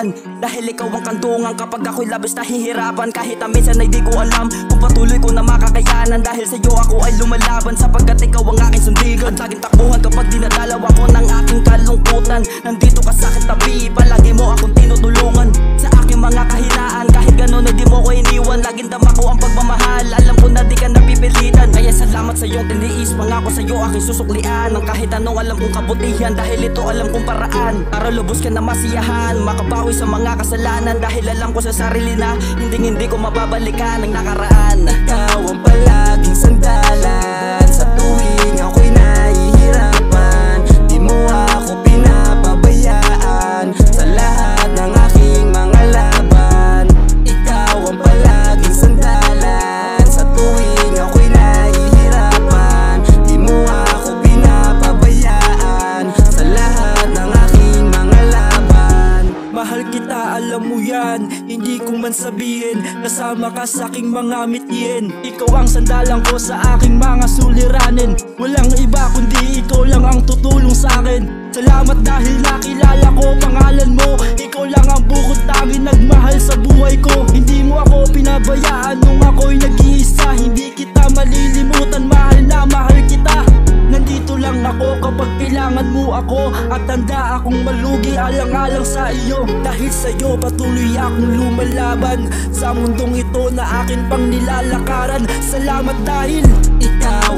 tulungan. Dahil ikaw ang kandungan kapag ako'y labis nahihirapan. Kahit minsan ay di ko alam kung patuloy ko na makakayanan. Dahil sa'yo ako ay lumalaban sapagkat ikaw ang aking sundigan. At laging takbuhan kapag dinadalaw ako ng aking kalungkutan. Nandito ka sa'kin tabi, palagi mo akong tinutulungan. Sa aking mga kahinaan, kahit ganun ay di mo ko iniwan. Laging dama ko ang pagmamahal, alam ko na di ka napipilitan. Kaya salamat sa iyong tiniis, pangako sa'yo aking susuklian. Ang kahit anong alam kong kabutihan, dahil ito alam kong paraan para lubos ka na masiyahan, makabawi sa mga kasalanan. Dahil alam ko sa sarili na hindi ko mababalikan ang nakaraan. Ikaw ang palaging sandalan sa tuwing ako'y nahihirapan. Di mo ako pinapabayaan sa lahat ng aking mga laban. Ikaw ang palaging sandalan sa tuwing ako'y nahihirapan. Di mo ako pinapabayaan sa lahat ng aking mga laban. Mahal kita, alam mo yan, hindi ko man sabihin. Kasama ka sa aking mga mitien. Ikaw ang sandalan ko sa aking mga suliranin. Walang iba kundi ikaw lang ang tutulong sa akin. Salamat dahil nakilala ko pangalan mo. Ikaw lang ang bukod tanging nagmahal sa buhay ko. Hindi mo ako pinabayaan nung ako'y nag-iisa. Hindi kita malilimutan, mahal na mahal kita. Nandito lang ako kapag kailangan mo ako. At tanda akong malugi alang-alang sa iyo. Dahil sa'yo patuloy akong lumalaban sa mundong ito na akin pang nilalakaran. Salamat dahil ikaw